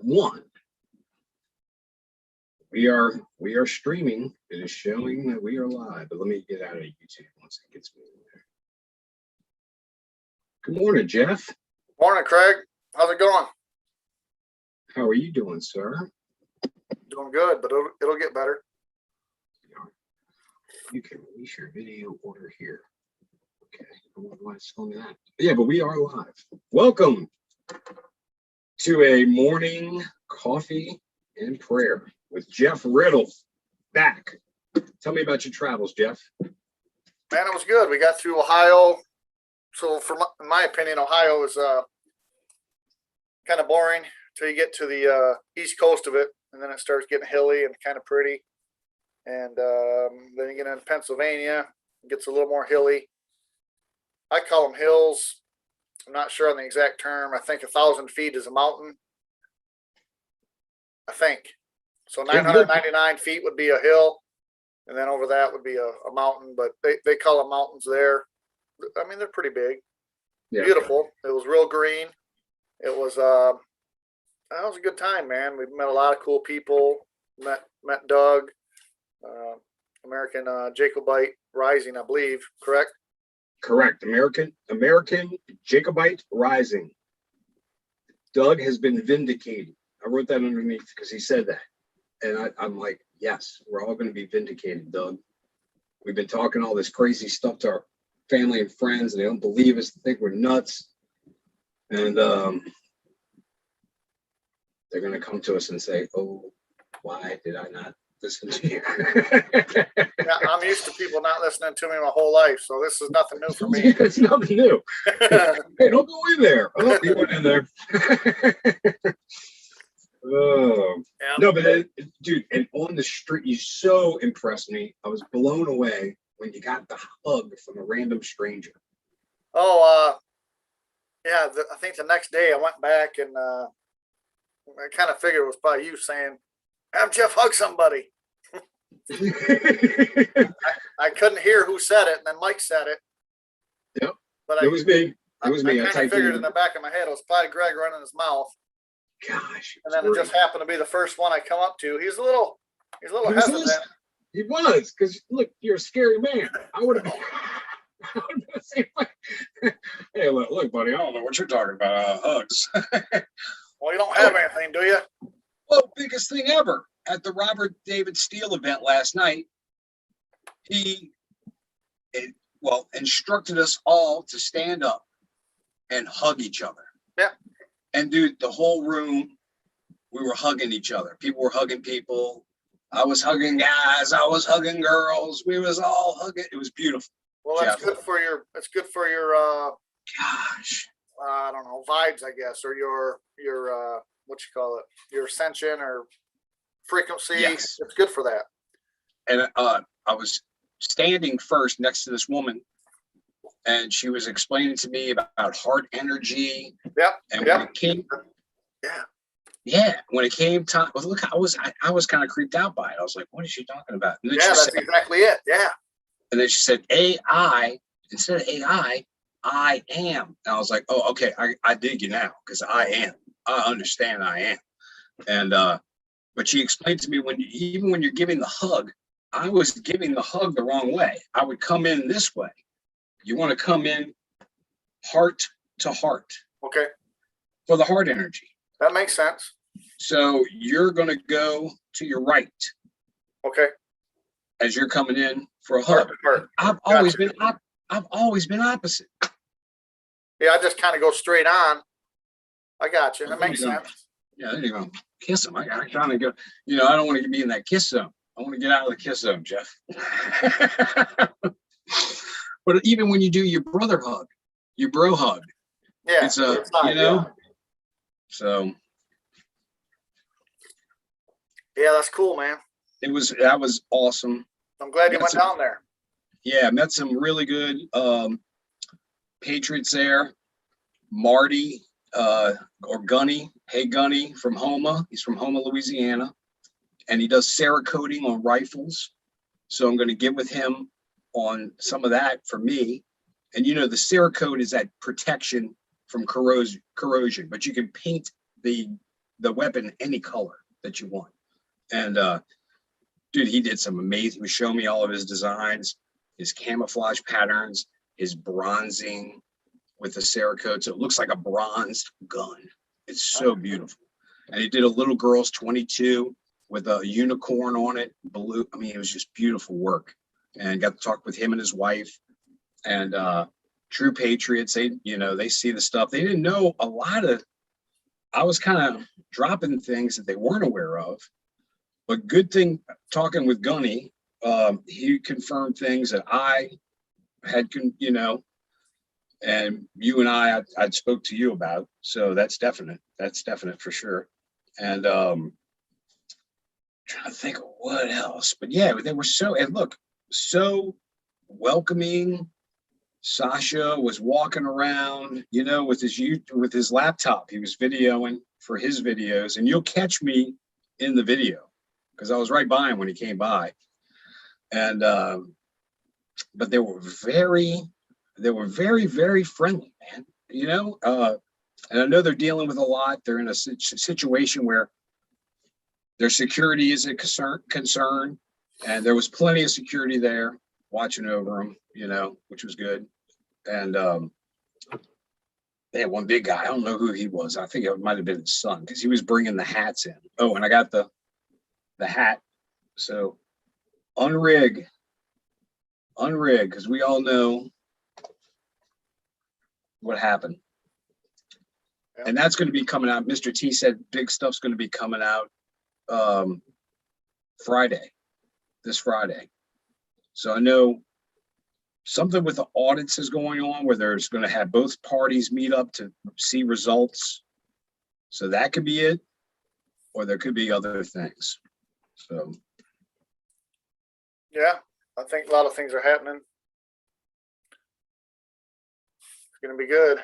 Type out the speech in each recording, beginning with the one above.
one. We are streaming. It is showing that we are live, but let me get out of YouTube once it gets me in there. Good morning, Jeff. Morning, Craig. How's it going? How are you doing, sir? Doing good, but it'll get better. You can release your video order here. Okay, I don't know why it's telling me that. Yeah, but we are live. Welcome to a morning coffee and prayer with Jeff Riddle. Back. Tell me about your travels, Jeff. Man, it was good. We got through Ohio. So, in my opinion, Ohio is kind of boring until you get to the east coast of it, and then it starts getting hilly and kind of pretty. And then you get into Pennsylvania, it gets a little more hilly. I call them hills. I'm not sure on the exact term. I think 1,000 feet is a mountain. I think. So 999 feet would be a hill, and then over that would be a mountain, but they call them mountains there. I mean, they're pretty big. Yeah. Beautiful. It was real green. It was that was a good time, man. We met a lot of cool people. Met Doug, American Jacobite Rising, I believe. Correct? Correct. American Jacobite Rising. Doug has been vindicated. I wrote that underneath because he said that. And I'm like, yes, we're all going to be vindicated, Doug. We've been talking all this crazy stuff to our family and friends, and they don't believe us. They think we're nuts. And they're going to come to us and say, oh, why did I not listen to you? Yeah, I'm used to people not listening to me my whole life, so this is nothing new for me. It's nothing new. Hey, don't go in there. Oh, you went in there. Oh, yeah. No, but dude, and on the street, you so impressed me. I was blown away when you got the hug from a random stranger. Oh, yeah. I think the next day I went back and I kind of figured it was probably you saying, "Have Jeff hug somebody." I couldn't hear who said it, and then Mike said it. Yep, but it was me. It was me. I kind of figured in the back of my head it was probably Greg running his mouth. Gosh, and then it just happened to be the first one I come up to. He's a little hesitant. He was, because look, you're a scary man. I would have been the same way. Hey, look, buddy, I don't know what you're talking about. Hugs. Well, you don't have anything, do you? Well, biggest thing ever at the Robert David Steele event last night. He instructed us all to stand up and hug each other. Yeah. And dude, the whole room, we were hugging each other. People were hugging people. I was hugging guys. I was hugging girls. We was all hugging. It was beautiful. Well, that's good for your. It's good for your. Gosh. I don't know, vibes, I guess, or your what you call it, your ascension or frequency. Yes. It's good for that. And I was standing first next to this woman. And she was explaining to me about heart energy. Yep. And when it came, when it came time, well, look, I was kind of creeped out by it. I was like, "What is she talking about?" And then that's exactly it. Yeah. And then she said, "AI instead of AI, I am." And I was like, "Oh, okay, I dig you now because I am. I understand I am." And but she explained to me even when you're giving the hug, I was giving the hug the wrong way. I would come in this way. You want to come in heart to heart. Okay. For the heart energy. That makes sense. So you're going to go to your right. Okay. As you're coming in for a hug. Heart. I've always been opposite. Yeah, I just kind of go straight on. I got you. That makes sense. Yeah, there you go. Kiss him. I kind of go, I don't want to be in that kiss zone. I want to get out of the kiss zone, Jeff. But even when you do your brother hug, your bro hug, yeah, it's so. Yeah, that's cool, man. That was awesome. I'm glad you went down there. Yeah, met some really good patriots there. Marty or Gunny, hey Gunny from Houma. He's from Houma, Louisiana, and he does Cerakoting on rifles. So I'm going to get with him on some of that for me. And the Cerakote is that protection from corrosion, but you can paint the the weapon any color that you want. And dude, he did some amazing. He was showing me all of his designs, his camouflage patterns, his bronzing with the Cerakote, so it looks like a bronzed gun. It's so beautiful. And he did a little girl's 22 with a unicorn on it, blue. I mean, it was just beautiful work. And got to talk with him and his wife. And true patriots, they see the stuff. They didn't know a lot of. I was kind of dropping things that they weren't aware of. But good thing talking with Gunny, he confirmed things that I had, and you and I'd spoke to you about. So that's definite for sure. And trying to think of what else, but yeah, they were so welcoming. Sasha was walking around, with his laptop. He was videoing for his videos, and you'll catch me in the video because I was right by him when he came by. And but they were very, very friendly, man. And I know they're dealing with a lot. They're in a situation where their security is a concern, and there was plenty of security there watching over them, which was good. And they had one big guy. I don't know who he was. I think it might have been his son because he was bringing the hats in. Oh, and I got the hat. So unrig, because we all know what happened. Yeah. And that's going to be coming out. Mr. T said big stuff's going to be coming out this Friday. So I know something with the audits is going on where there's going to have both parties meet up to see results. So that could be it, or there could be other things. So. Yeah, I think a lot of things are happening. It's going to be good.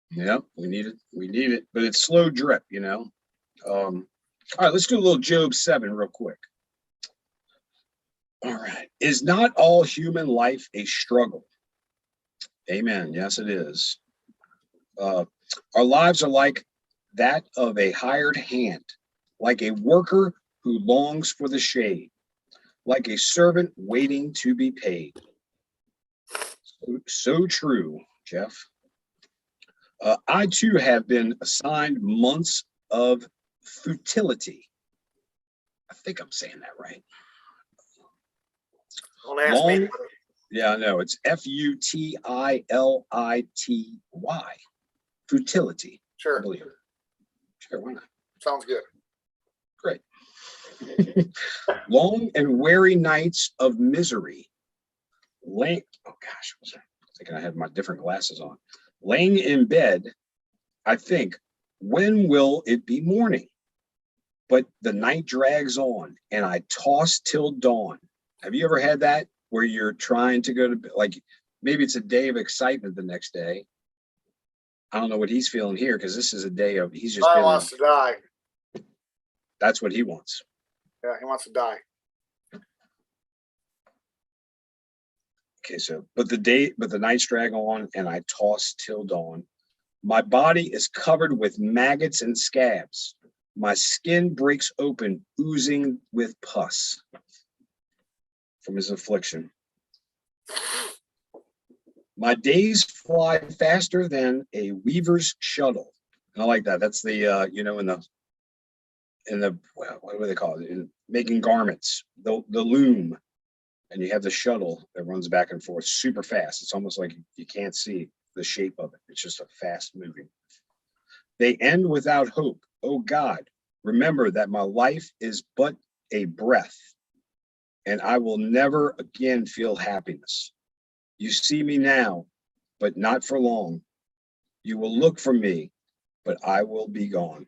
Yeah, we need it, but it's slow drip, All right, let's do a little Job 7 real quick. All right. Is not all human life a struggle? Amen. Yes, it is. Our lives are like that of a hired hand, like a worker who longs for the shade, like a servant waiting to be paid. So true, Jeff. I too have been assigned months of futility. I think I'm saying that right. Don't ask me. Yeah, I know. It's Futility. Futility. Sure. I believe. Sure, why not? Sounds good. Great. Long and weary nights of misery. Oh gosh, I thinking I had my different glasses on. Laying in bed, I think, when will it be morning? But the night drags on, and I toss till dawn. Have you ever had that where you're trying to go to bed? Like maybe it's a day of excitement the next day. I don't know what he's feeling here because this is a day of he's just. He wants to die. That's what he wants. Yeah, he wants to die. Okay, so but the nights drag on, and I toss till dawn. My body is covered with maggots and scabs. My skin breaks open, oozing with pus from his affliction. My days fly faster than a weaver's shuttle. And I like that. That's the in the what do they call it? In making garments, the loom, and you have the shuttle that runs back and forth super fast. It's almost like you can't see the shape of it. It's just a fast moving. They end without hope. Oh God, remember that my life is but a breath, and I will never again feel happiness. You see me now, but not for long. You will look for me, but I will be gone.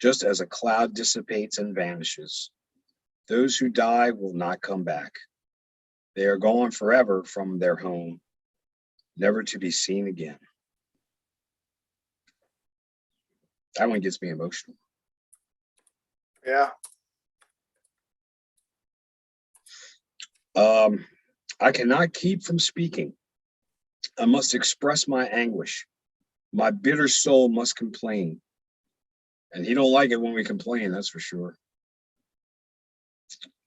Just as a cloud dissipates and vanishes, those who die will not come back. They are gone forever from their home, never to be seen again. That one gets me emotional. Yeah. I cannot keep from speaking. I must express my anguish. My bitter soul must complain. And he don't like it when we complain, that's for sure.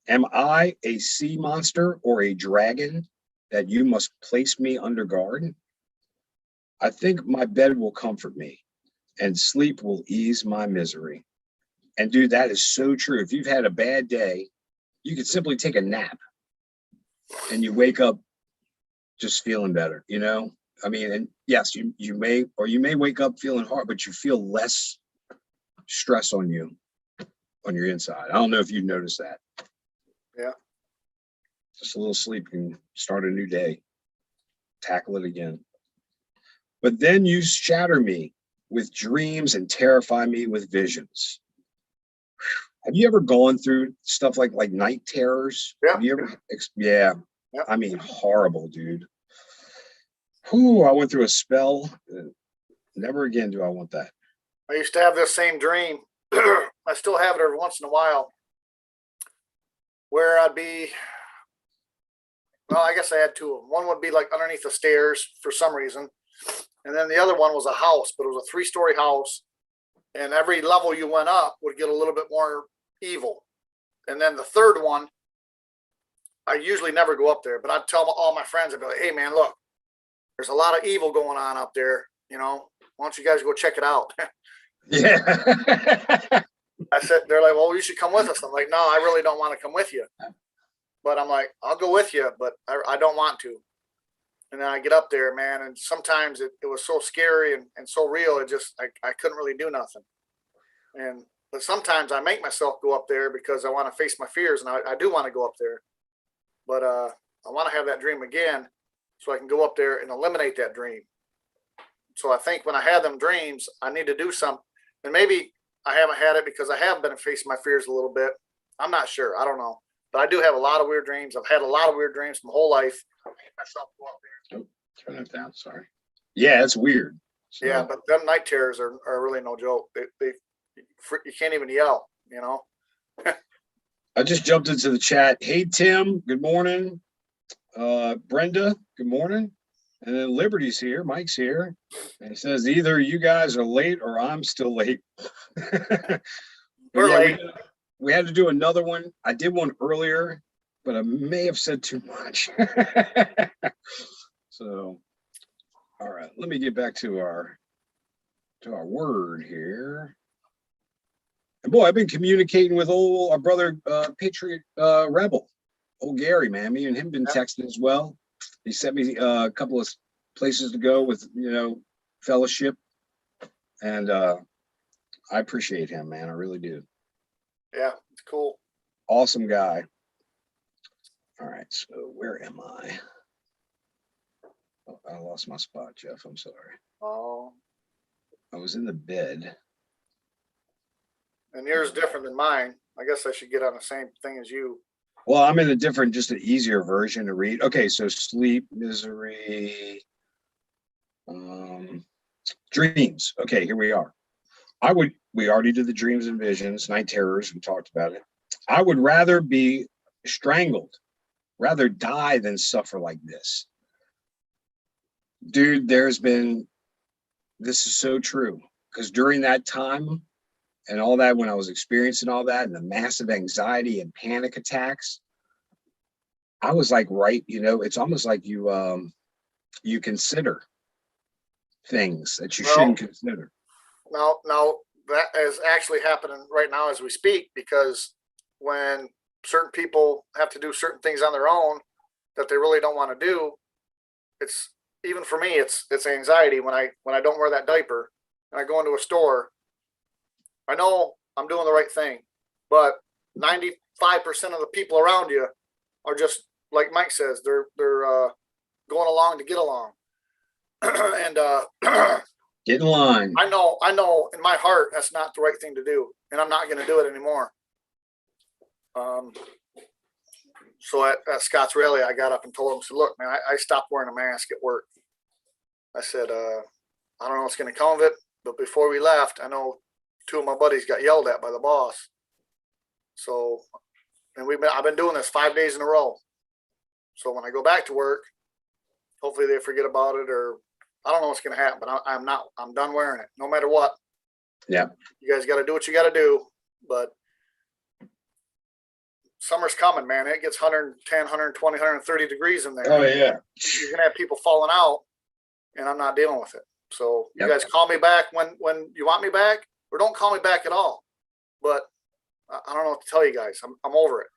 Am I a sea monster or a dragon that you must place me under guard? I think my bed will comfort me and sleep will ease my misery. And dude, that is so true. If you've had a bad day, you could simply take a nap and you wake up just feeling better, you know? I mean, and yes, you may wake up feeling hard, but you feel less stress on you on your inside. I don't know if you noticed that. Yeah. Just a little sleep can start a new day. Tackle it again. But then you shatter me with dreams and terrify me with visions. Have you ever gone through stuff like night terrors? Yeah. Have you ever? Yeah. Yeah. I mean, horrible, dude. Whew, I went through a spell. Never again do I want that. I used to have this same dream. I still have it every once in a while, where I'd be. Well, I guess I had two of them. One would be like underneath the stairs for some reason, and then the other one was a house, but it was a 3-story house, and every level you went up would get a little bit more evil. And then the third one, I usually never go up there, but I'd tell all my friends, I'd be like, "Hey, man, look, there's a lot of evil going on up there. You know, why don't you guys go check it out?" Yeah. I said, they're like, "Well, you should come with us." I'm like, "No, I really don't want to come with you." But I'm like, "I'll go with you, but I don't want to." And then I get up there, man, and sometimes it was so scary and so real, it just, I couldn't really do nothing. But sometimes I make myself go up there because I want to face my fears, and I do want to go up there. But I want to have that dream again so I can go up there and eliminate that dream. So I think when I have them dreams, I need to do something. And maybe I haven't had it because I have been facing my fears a little bit. I'm not sure. I don't know. But I do have a lot of weird dreams. I've had a lot of weird dreams my whole life. I made myself go up there. Oh, turn it down. Sorry. Yeah, it's weird. So, Yeah, but them night terrors are really no joke. You can't even yell, you know? I just jumped into the chat. Hey, Tim, good morning. Brenda, good morning. And then Liberty's here. Mike's here. And he says, either you guys are late or I'm still late. We're late. We had to do another one. I did one earlier, but I may have said too much. So, all right, let me get back to our word here. And boy, I've been communicating with our brother Patriot Rebel, old Gary, man. Me and him been texting as well. He sent me a couple of places to go with, fellowship, and I appreciate him, man. I really do. Yeah, it's cool. Awesome guy. All right, so where am I? Oh, I lost my spot, Jeff. I'm sorry. Oh. I was in the bed. And yours is different than mine. I guess I should get on the same thing as you. Well, I'm in a different, just an easier version to read. Okay, so sleep, misery, dreams. Okay, here we are. We already did the dreams and visions, night terrors. We talked about it. I would rather be strangled, rather die than suffer like this. Dude, this is so true. Because during that time and all that, when I was experiencing all that and the massive anxiety and panic attacks, I was like, it's almost like you consider things that you shouldn't consider. Now that is actually happening right now as we speak, because when certain people have to do certain things on their own that they really don't want to do, it's, even for me, it's anxiety when I don't wear that diaper and I go into a store. I know I'm doing the right thing, but 95% of the people around you are just like Mike says, they're going along to get along. And get in line. I know in my heart that's not the right thing to do, and I'm not going to do it anymore. So at Scott's rally, I got up and told him, "So look, man, I stopped wearing a mask at work." I said, "I don't know what's going to come of it, but before we left, I know 2 of my buddies got yelled at by the boss. So, and I've been doing this 5 days in a row. So when I go back to work, hopefully they forget about it, or I don't know what's going to happen, but I'm done wearing it no matter what." Yeah. You guys got to do what you got to do, but summer's coming, man. It gets 110, 120, 130 degrees in there. Oh yeah. You're going to have people falling out, and I'm not dealing with it. So you Yep. guys call me back when you want me back, or don't call me back at all. But I don't know what to tell you guys. I'm over it.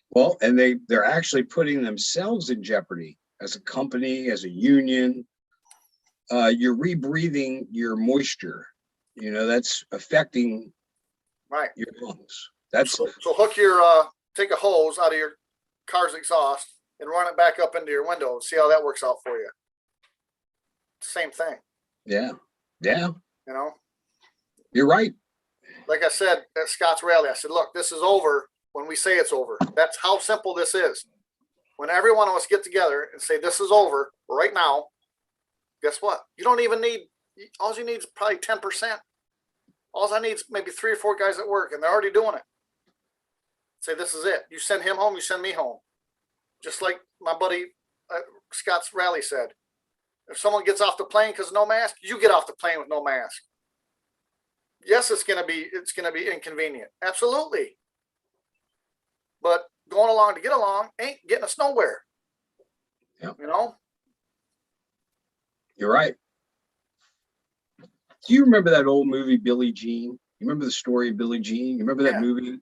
Well, and they're actually putting themselves in jeopardy as a company, as a union. You're rebreathing your moisture. You know, that's affecting Right. your lungs. That's So hook your take a hose out of your car's exhaust and run it back up into your window and see how that works out for you. Same thing, yeah. you know. You're right. Like I said at Scott's rally, I said, look, this is over when we say it's over. That's how simple this is. When every one of us get together and say this is over right now, guess what? You don't even need, all you need is probably 10%. All I need is maybe 3 or 4 guys at work, and they're already doing it. Say this is it. You send him home, you send me home. Just like my buddy Scott's rally said. If someone gets off the plane because no mask, you get off the plane with no mask. Yes, it's gonna be inconvenient. Absolutely. But going along to get along ain't getting us nowhere. Yep. You know? You're right. Do you remember that old movie, Billie Jean? You remember the story of Billie Jean? You remember that movie?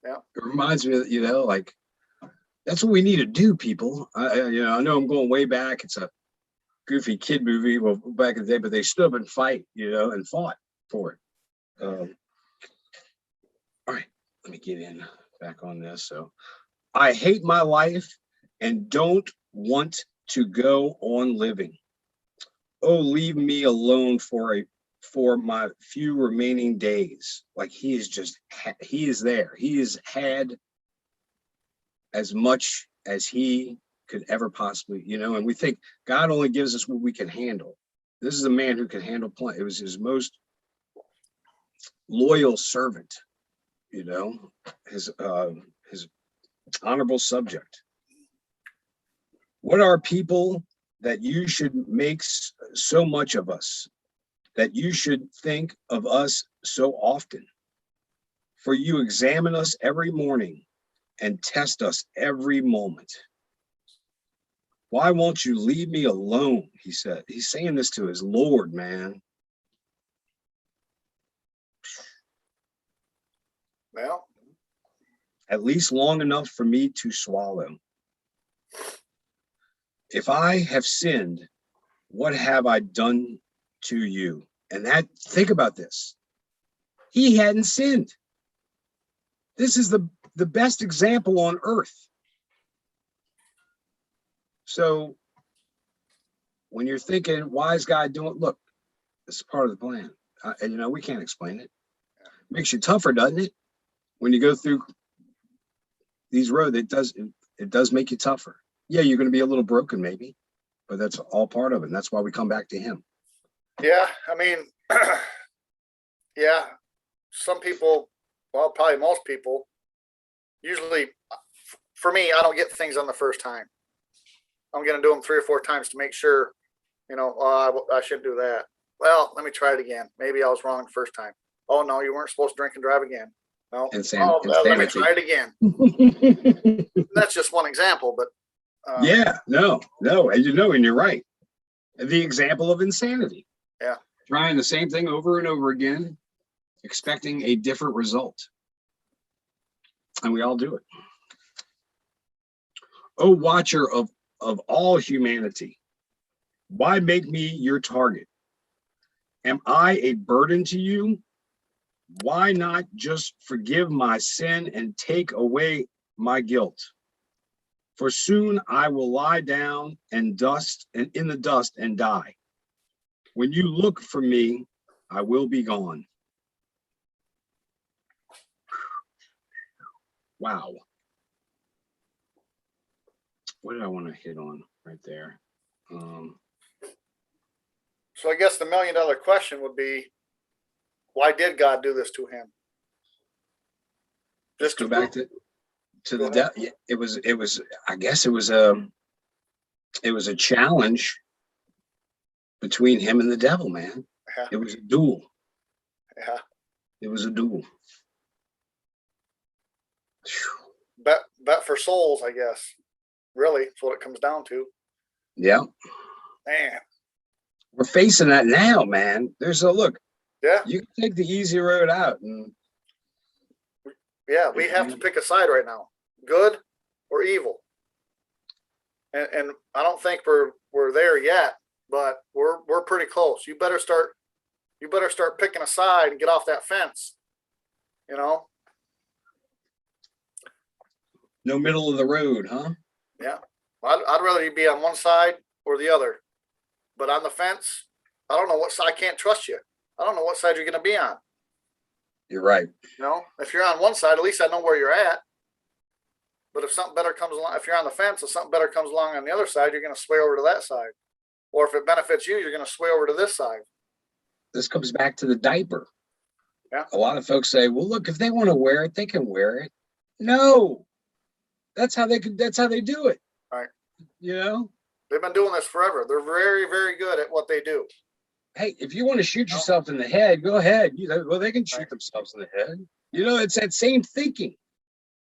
Yeah. It reminds me of, you know, like, that's what we need to do, people. I know I'm going way back. It's a goofy kid movie, well, back in the day, but they stood up and fight, you know, and fought for it. All right, let me get in back on this. So I hate my life and don't want to go on living. Oh, leave me alone for my few remaining days. Like he is there. He has had as much as he could ever possibly, you know, and we think God only gives us what we can handle. This is a man who can handle plenty. It was his most loyal servant, you know, his honorable subject. What are people that you should make so much of us, that you should think of us so often? For you examine us every morning and test us every moment. Why won't you leave me alone? He said. He's saying this to his Lord, man. Well, at least long enough for me to swallow. If I have sinned, what have I done to you? And think about this. He hadn't sinned. This is the best example on earth. So when you're thinking, why is God doing it? Look, it's part of the plan. And you know, we can't explain it. Makes you tougher, doesn't it? When you go through these roads, it does make you tougher. Yeah, you're going to be a little broken maybe, but that's all part of it. And that's why we come back to him. Yeah, I mean, yeah, some people, well, probably most people, usually, for me, I don't get things on the first time. I'm going to do them 3 or 4 times to make sure, you know, I shouldn't do that. Well, let me try it again. Maybe I was wrong the first time. Oh, no, you weren't supposed to drink and drive again. No. Let me try it again. That's just one example, but. Yeah, no, and you know, and you're right. The example of insanity. Yeah. Trying the same thing over and over again, expecting a different result. And we all do it. Oh, watcher of all humanity, why make me your target? Am I a burden to you? Why not just forgive my sin and take away my guilt? For soon I will lie down in the dust and die. When you look for me, I will be gone. Wow. What did I want to hit on right there? So I guess the $1 million question would be, why did God do this to him? Just go back to the death. It was. I guess it was a challenge between him and the devil, man. Yeah. It was a duel. Yeah. It was a duel. Phew. Bet for souls, I guess. Really, that's what it comes down to. Yeah, Man. we're facing that now, man. There's a look. Yeah. You can take the easy road out, and Yeah. We have to pick a side right now, good or evil. And I don't think we're there yet, but we're pretty close. You better start picking a side and get off that fence. You know? no middle of the road, huh? Yeah. I'd rather you be on one side or the other. But on the fence, I don't know what side. I can't trust you. I don't know what side you're going to be on. You're right. You know, if you're on one side, at least I know where you're at. But if something better comes along, if you're on the fence and something better comes along on the other side, you're going to sway over to that side. Or if it benefits you, you're going to sway over to this side. This comes back to the diaper. Yeah. A lot of folks say, well, look, if they want to wear it, they can wear it. No, that's how they do it. Right. You know, They've been doing this forever. They're very, very good at what they do. hey, if you want to shoot yourself in the head, go ahead. Well, they can shoot themselves in the head. You know, it's that same thinking.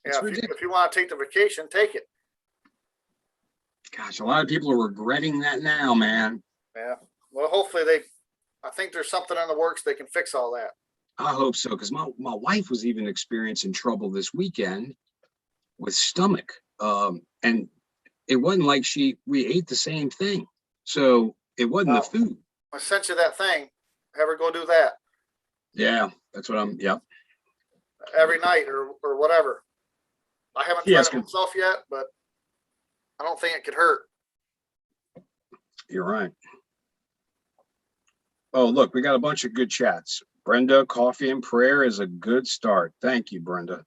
Yeah, if you want to take the vacation, take it. Gosh, a lot of people are regretting that now, man. Yeah. Well, hopefully I think there's something in the works they can fix all that. I hope so, because my wife was even experiencing trouble this weekend with stomach. And it wasn't like we ate the same thing. So it wasn't the food. I sent you that thing. Have her go do that. Yeah, that's what yep. Every night or whatever. I haven't tried it myself yet, but I don't think it could hurt. You're right. Oh, look, we got a bunch of good chats. Brenda, coffee and prayer is a good start. Thank you, Brenda.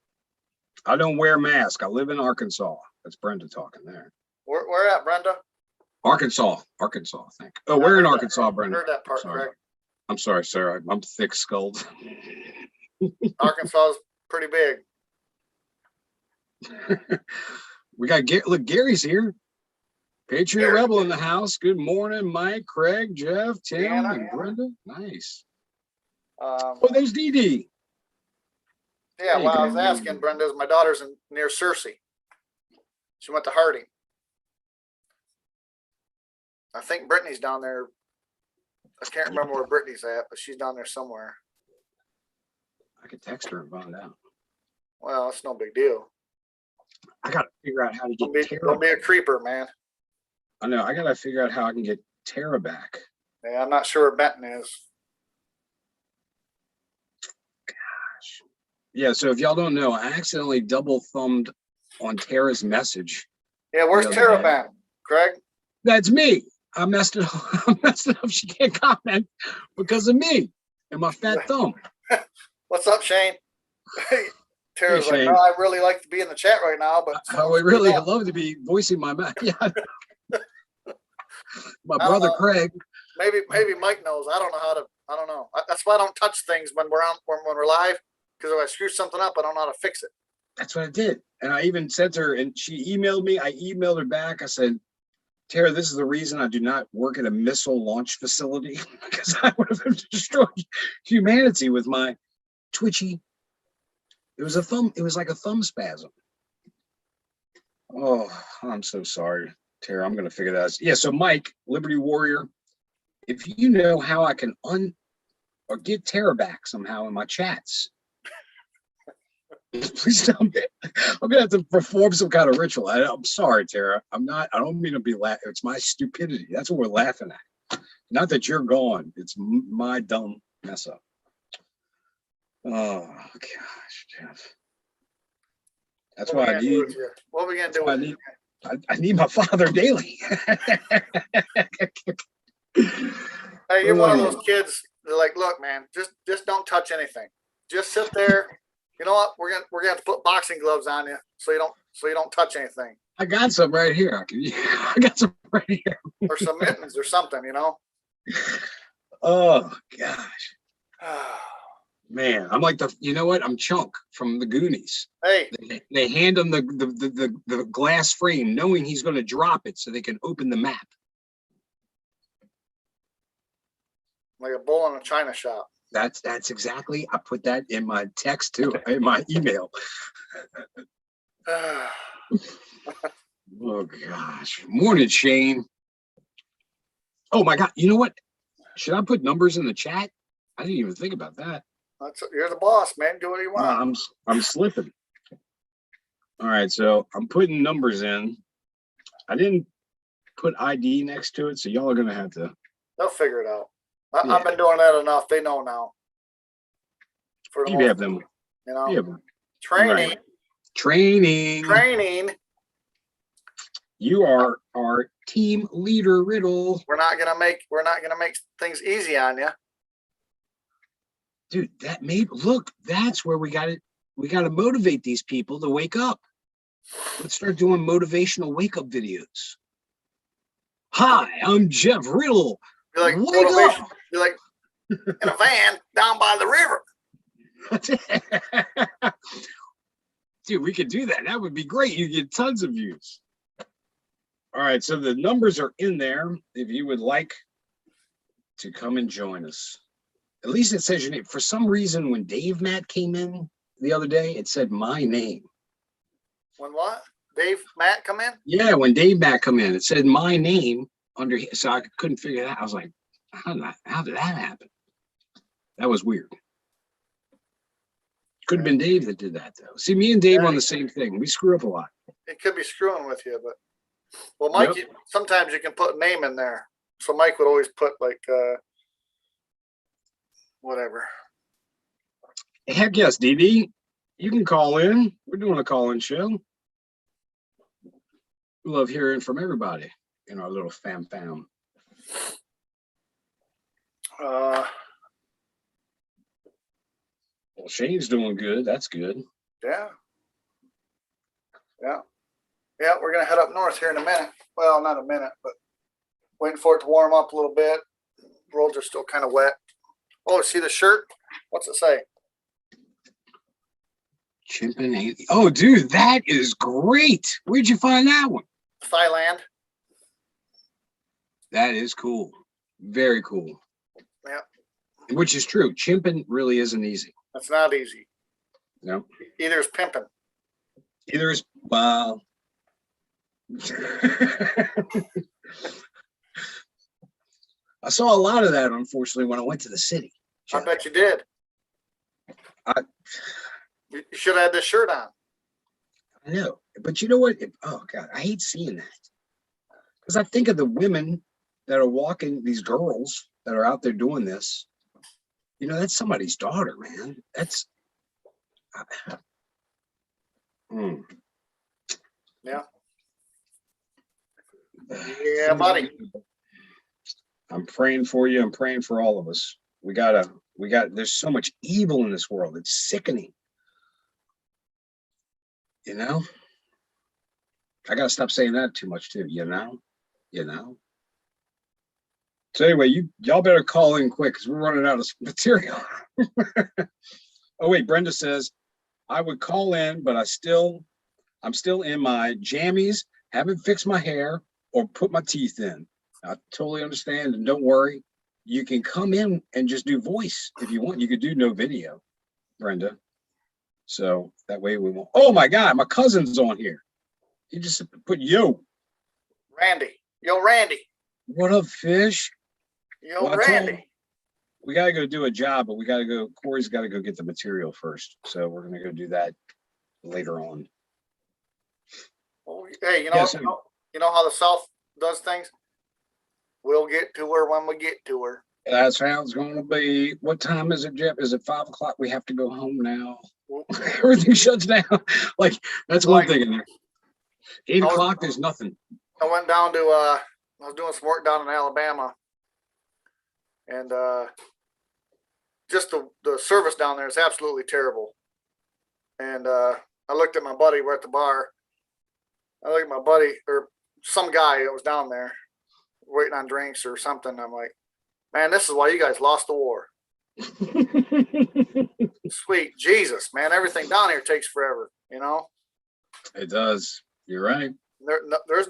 I don't wear mask. I live in Arkansas. That's Brenda talking there. Where at, Brenda? Arkansas, I think. Oh, we're in Arkansas, Brenda. I heard that part, Greg. I'm sorry, sir. I'm thick-skulled. Arkansas is pretty big. We got look, Gary's here. Patriot Rebel in the house. Good morning, Mike, Craig, Jeff, Tim, and Brenda. Nice. Oh, there's Dee Dee. Yeah, well, I was asking Brenda, my daughter's near Searcy. She went to Harding. I think Brittany's down there. I can't remember where Brittany's at, but she's down there somewhere. I could text her and find out. Well, it's no big deal. I got to figure out how to get Tara. Don't be a creeper, man. I know. I got to figure out how I can get Tara back. Yeah, I'm not sure where Benton is. Gosh. Yeah, so if y'all don't know, I accidentally double-thumbed on Tara's message. Yeah, where's Tara been, Craig? That's me. I messed it up. I messed it up. She can't comment because of me and my fat thumb. What's up, Shane? Tara's like, no, I really like to be in the chat right now, but I would really love to be voicing my mouth. Yeah. My brother Craig. Maybe Mike knows. I don't know I don't know. That's why I don't touch things when we're live, because if I screw something up, I don't know how to fix it. That's what I did. And I even sent her, and she emailed me. I emailed her back. I said, Tara, this is the reason I do not work at a missile launch facility, because I would have destroyed humanity with my twitchy. It was like a thumb spasm. Oh, I'm so sorry, Tara. I'm going to figure that out. Yeah, so Mike, Liberty Warrior, if you know how I can or get Tara back somehow in my chats, please tell me. I'm going to have to perform some kind of ritual. I'm sorry, Tara. I don't mean to be laughing. It's my stupidity. That's what we're laughing at. Not that you're gone. It's my dumb mess up. Oh, gosh, Jeff. That's why I need. What are we going to do? I need my father daily. Hey, you're one of those kids. They're like, look, man, just don't touch anything. Just sit there. You know what? We're gonna have to put boxing gloves on you so you don't touch anything. I got some right here. I got some right here. Or some mittens or something, you know. Oh gosh. Man, I'm like you know what? I'm Chunk from the Goonies. Hey. They hand him the glass frame knowing he's going to drop it so they can open the map. Like a bull in a china shop. That's exactly. I put that in my text too, in my email. Oh gosh. Morning, Shane. Oh my God. You know what? Should I put numbers in the chat? I didn't even think about that. You're the boss, man. Do what you No, want. I'm slipping. All right, so I'm putting numbers in. I didn't put ID next to it, so y'all are gonna have to. They'll figure it out. Yeah. I've been doing that enough. They know now. For the You most have them. part, you know, You have them. training, Right. Training. You are our team leader, Riddle. We're not gonna make things easy on you. Dude, that's where we got it. We got to motivate these people to wake up. Let's start doing motivational wake up videos. Hi, I'm Jeff Riddle. You're like Wake motivation. up. You're like in a van down by the river. Dude, we could do that. That would be great. You get tons of views. All right, so the numbers are in there if you would like to come and join us. At least it says your name. For some reason, when Dave Matt came in the other day, it said my name. When what? Matt come in? Yeah, when Dave Matt come in, it said my name under here. So I couldn't figure it out. I was like, how did that happen? That was weird. Could have been Dave that did that, though. See, me and Dave on the same thing. We screw up a lot. It could be screwing with you, but well, Mike, sometimes you can put a name in there. So Mike would always put like whatever. Heck yes, DD. You can call in. We're doing a call-in show. We love hearing from everybody in our little fam. Well, Shane's doing good. That's good. Yeah. We're gonna head up north here in a minute. Well, not a minute, but waiting for it to warm up a little bit. Roads are still kind of wet. Oh, see the shirt? What's it say? Chimping. Oh, dude, that is great. Where'd you find that one? Thailand. That is cool. Very cool. Yeah. Which is true. Chimping really isn't easy. That's not easy. No. Either is pimping. Either is, well. I saw a lot of that, unfortunately, when I went to the city. I bet you did. You should have had this shirt on. I know, but you know what? Oh God, I hate seeing that because I think of the women that are walking, these girls that are out there doing this. You know, that's somebody's daughter, man. That's. Yeah. Yeah, buddy. I'm praying for you. I'm praying for all of us. There's so much evil in this world. It's sickening. You know? I got to stop saying that too much too. You know? So anyway, y'all better call in quick because we're running out of material. Oh wait, Brenda says, I would call in, but I'm still in my jammies, haven't fixed my hair or put my teeth in. I totally understand, and don't worry. You can come in and just do voice if you want. You could do no video, Brenda. So that way we won't. Oh my God, my cousin's on here. He just put Randy. Yo, Randy. What up, fish? Yo, Randy. We got to go do a job, but Corey's got to go get the material first. So we're going to go do that later on. Well, hey, you know how the South does things? We'll get to her when we get to her. That's how it's going to be. What time is it, Jeff? Is it 5 o'clock? We have to go home now. Everything shuts down. Like, that's one thing in there. 8 o'clock, there's nothing. I went down to, I was doing some work down in Alabama. And just the service down there is absolutely terrible. And I looked at my buddy. We're at the bar. I looked at my buddy, or some guy that was down there waiting on drinks or something. I'm like, man, this is why you guys lost the war. Sweet Jesus, man. Everything down here takes forever, you know? It does. You're right.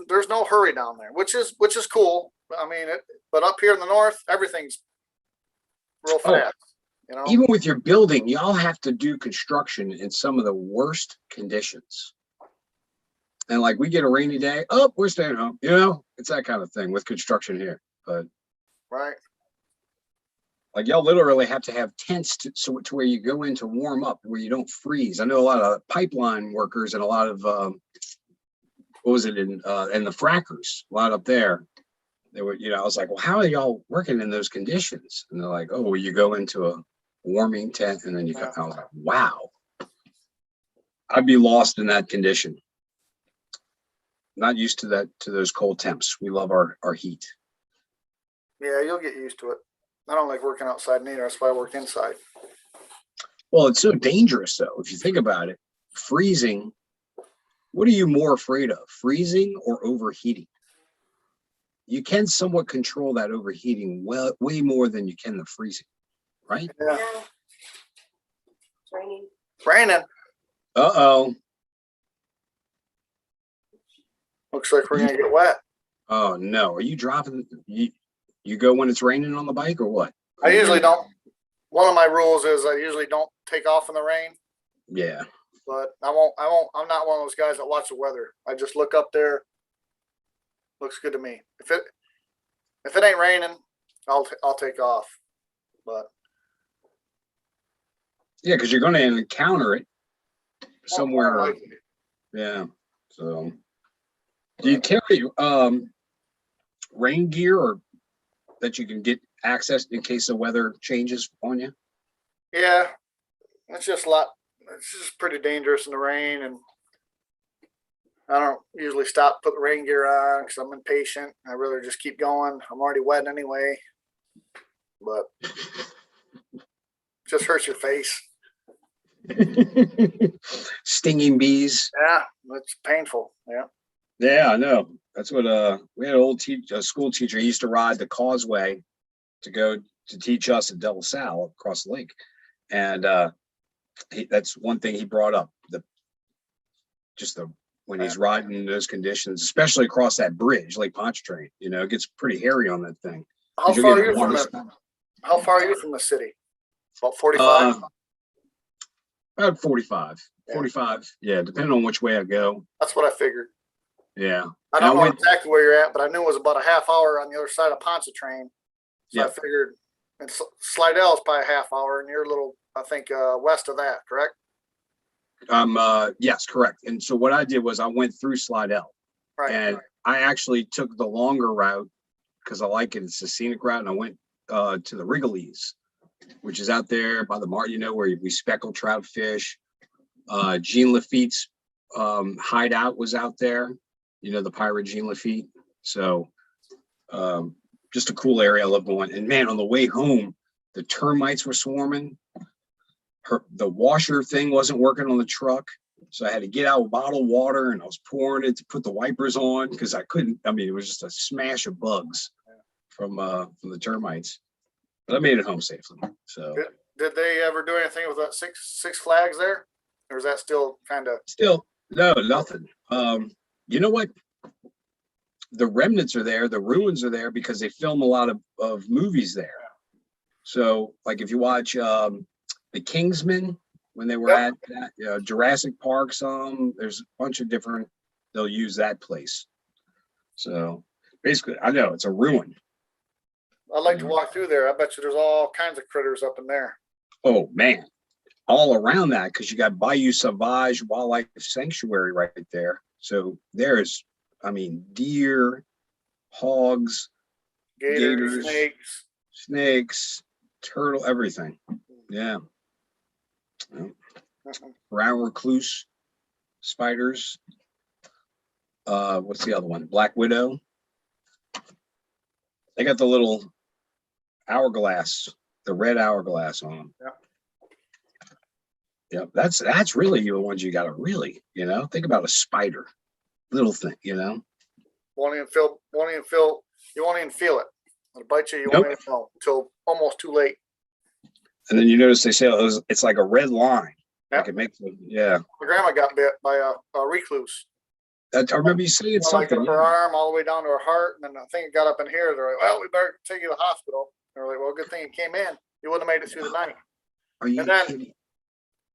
There's no hurry down there, which is cool. I mean, but up here in the north, everything's real fast. you know? Even with your building, y'all have to do construction in some of the worst conditions. And like we get a rainy day, oh, we're staying home. You know, it's that kind of thing with construction here. But Right. like y'all literally have to have tents to where you go in to warm up, where you don't freeze. I know a lot of pipeline workers and a lot of what was it in the frackers, a lot up there. They were, you know, I was like, well, how are y'all working in those conditions? And they're like, oh, well, you go into a warming tent and then you go. I was like, wow, I'd be lost in that condition. Not used to that, to those cold temps. We love our heat. Yeah, you'll get used to it. I don't like working outside neither. That's why I work inside. Well, it's so dangerous though. If you think about it, freezing, what are you more afraid of, freezing or overheating? You can somewhat control that overheating well, way more than you can the freezing, right? Yeah. It's raining. Raining. Uh-oh. Looks like we're gonna get wet. Oh no. Are you dropping, you go when it's raining on the bike or what? I usually don't. One of my rules is I usually don't take off in the rain, Yeah. but I'm not one of those guys that watch the weather. I just look up there. Looks good to me. If it ain't raining, I'll take off. But Yeah, because you're going to encounter it somewhere. more likely. Yeah. So do you carry rain gear or that you can get access in case the weather changes on you? Yeah, it's just a lot. It's just pretty dangerous in the rain, and I don't usually stop, put the rain gear on because I'm impatient. I rather just keep going. I'm already wet anyway, but just hurts your face. Stinging bees. Yeah, it's painful. Yeah. Yeah, I know. That's what we had a school teacher. He used to ride the causeway to go to teach us at Del Sal across the lake. And that's one thing he brought up, when he's riding in those conditions, especially across that bridge, Lake Pontchartrain, you know, it gets pretty hairy on that thing. How far are you from the city? About 45? About 45. 45. Yeah, depending on which way I go. That's what I figured. Yeah. I don't know exactly where you're at, but I knew it was about a half hour on the other side of Pontchartrain. So Yeah. I figured, and Slidell is probably a half hour, and you're a little, I think, west of that, correct? Yes, correct. And so what I did was I went through Slidell, Right. and I actually took the longer route because I like it. It's a scenic route, and I went to the Wrigley's, which is out there by the mart, you know, where we speckle trout fish. Jean Lafitte's hideout was out there, you know, the pirate Jean Lafitte. So just a cool area. I love going. And man, on the way home, the termites were swarming. The washer thing wasn't working on the truck. So I had to get out with bottled water and I was pouring it to put the wipers on because I couldn't. I mean, it was just a smash of bugs from the termites. But I made it home safely. So Did they ever do anything with that Six Flags there? Or is that still kind of? still, no, nothing. You know what? The remnants are there, the ruins are there because they film a lot of movies there. So like if you watch the Kingsman, when they were at that, Jurassic Park, there's a bunch of different, they'll use that place. So basically, I know it's a ruin. I'd like to walk through there. I bet you there's all kinds of critters up in there. Oh man, all around that, because you got Bayou Sauvage Wildlife Sanctuary right there. So there's, I mean, deer, hogs, Gators, snakes, turtle, everything. Yeah. Brown recluse, spiders. What's the other one? Black widow. They got the little hourglass, the red hourglass on them. Yeah, that's really the ones you got to really, you know, think about a spider, little thing, you know. Won't even feel. You won't even feel it. It'll bite you. You won't even know until almost too late. And then you notice they say it's like a red line. Yeah. Like it makes yeah. My grandma got bit by a recluse. I remember you saying something. Like up her arm all the way down to her heart, and then I think it got up in here. They're like, "Well, we better take you to the hospital." They're like, "Well, good thing you came in. You wouldn't have made it through the night." Are you And then- kidding?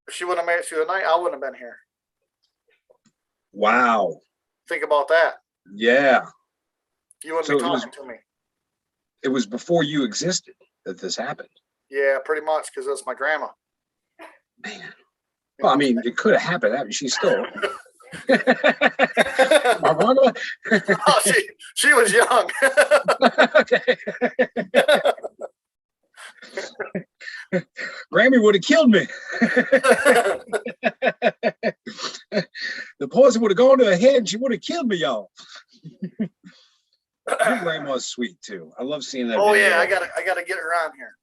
If she wouldn't have made it through the night, I wouldn't have been here. Wow. Think about that. Yeah. You wouldn't So be it was- talking to me. It was before you existed that this happened. Yeah, pretty much, because that's my grandma. Man. You Well, I know? mean, it could have happened. I mean, she's still. Am I wrong about- Oh, she was young. Okay. Grammy would have killed me. The poison would have gone to her head and she would have killed me, y'all. Your grandma's sweet too. I love seeing that. Oh video. yeah, I gotta get her on here.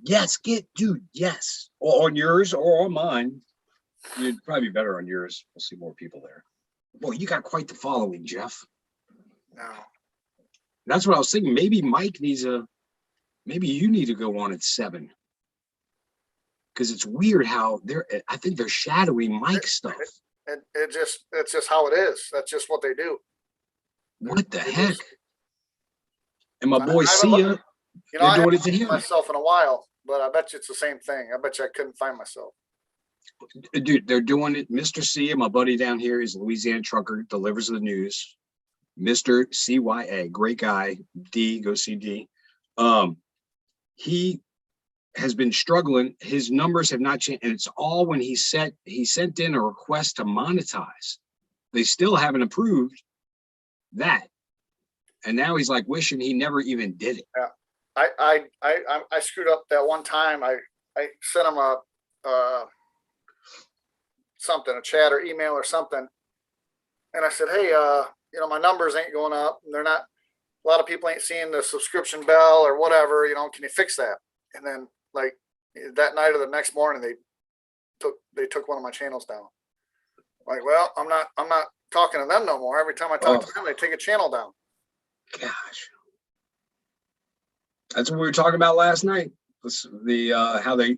Yes, dude, yes. Or on yours or on mine. You'd probably be better on yours. We'll see more people there. Boy, you got quite the following, Jeff. No. That's what I was thinking. Maybe Mike needs maybe you need to go on at 7. Because it's weird how I think they're shadowing Mike's stuff. It's just how it is. That's just what they do. What the It heck? is. And my I boy haven't Sia, looked- You know, they're I doing haven't it to looked at him. myself in a while, but I bet you it's the same thing. I bet you I couldn't find myself. dude, they're doing it. Mr. Sia, my buddy down here, is a Louisiana trucker, delivers the news. Mr. CYA, great guy. D, go see D. He has been struggling. His numbers have not changed, and it's all when he sent in a request to monetize. They still haven't approved that, and now he's like wishing he never even did it. I screwed up that one time. I sent him a something, a chat or email or something, and I said, hey, you know, my numbers ain't going up, and they're not. A lot of people ain't seeing the subscription bell or whatever. You know, can you fix that? And then like that night or the next morning, they took one of my channels down. Like, well, I'm not talking to them no more. Every time I talk to them, they take a channel down. Gosh, that's what we were talking about last night.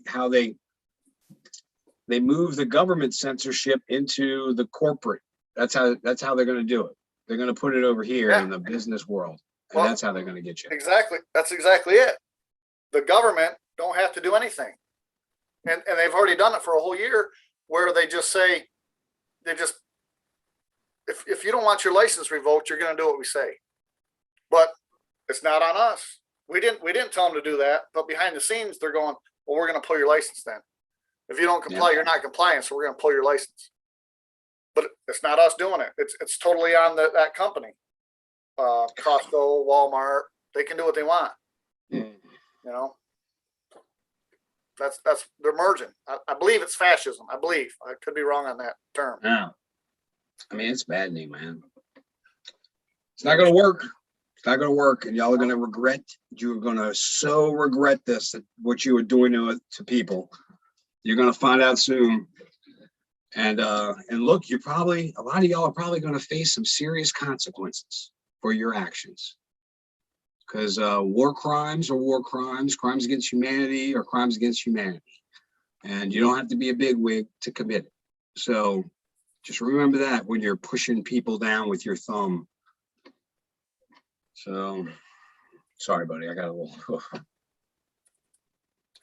How they move the government censorship into the corporate. That's how they're going to do it. They're going to put it over here in the business world, and Well, that's how they're going to get you. Exactly. That's exactly it. The government don't have to do anything. And they've already done it for a whole year where they just say, if you don't want your license revoked, you're going to do what we say. But it's not on us. We didn't tell them to do that, but behind the scenes, they're going, well, we're going to pull your license then. If you don't comply, you're not compliant, so we're going to pull your license. But it's not us doing it. It's totally on that company. Costco, Walmart, they can do what they want. You know, that's they're merging. I believe it's fascism. I believe. I could be wrong on that term. Yeah. I mean, it's maddening, man. It's not going to work. It's not going to work, and y'all are going to regret. You're going to so regret this, that what you were doing to people. You're going to find out soon. And look, a lot of y'all are probably going to face some serious consequences for your actions. Because war crimes are war crimes, crimes against humanity are crimes against humanity. And you don't have to be a bigwig to commit it. So just remember that when you're pushing people down with your thumb. So, sorry, buddy, I got a little.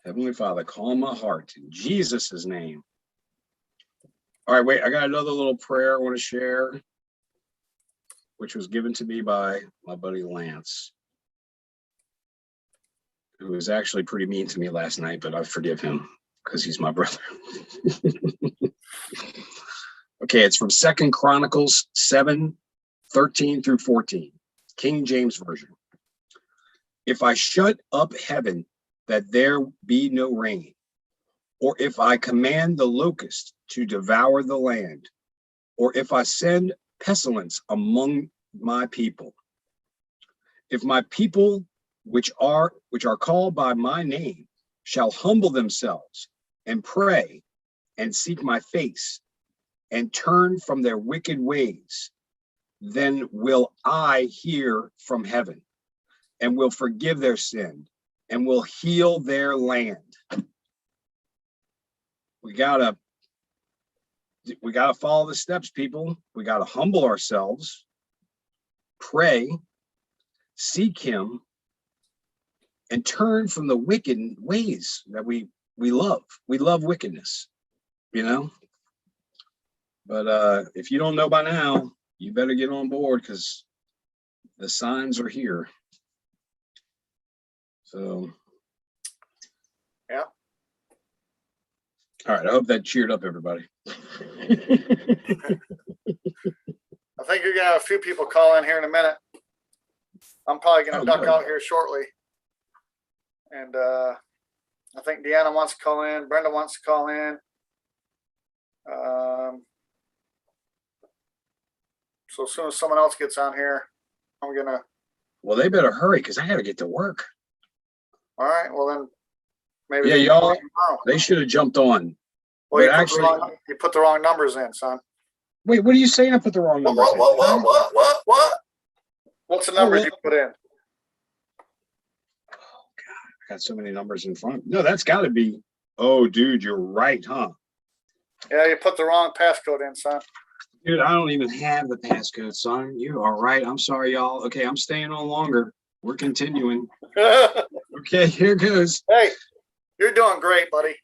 Heavenly Father, calm my heart in Jesus' name. All right, wait, I got another little prayer I want to share, which was given to me by my buddy Lance, who was actually pretty mean to me last night, but I forgive him because he's my brother. Okay, it's from 2 Chronicles 7:13 through 14, King James Version. If I shut up heaven that there be no rain, or if I command the locust to devour the land, or if I send pestilence among my people, if my people which are called by my name shall humble themselves and pray and seek my face and turn from their wicked ways, then will I hear from heaven and will forgive their sin and will heal their land. We gotta follow the steps, people. We gotta humble ourselves, pray, seek him, and turn from the wicked ways that we we love wickedness, you know. But if you don't know by now, you better get on board because the signs are here. So, Yeah. All right. I hope that cheered up everybody. I think you're gonna have a few people call in here in a minute. I'm probably gonna Oh, duck good. out here shortly. And I think Deanna wants to call in. Brenda wants to call in. So as soon as someone else gets on here, I'm gonna. Well, they better hurry because I got to get to work. All right. Well then, maybe. Yeah, they can y'all. call in tomorrow. They should have jumped on. Well, But actually, you put the wrong numbers in, son. wait, what are you saying? I put the wrong numbers in. What? What's the numbers what? you put in? I got so many numbers in front. No, that's got to be. Oh, dude, you're right, huh? Yeah, you put the wrong passcode in, son. Dude, I don't even have the passcode, son. You are right. I'm sorry, y'all. Okay, I'm staying on longer. We're continuing. Okay, here goes. Hey, you're doing great, buddy.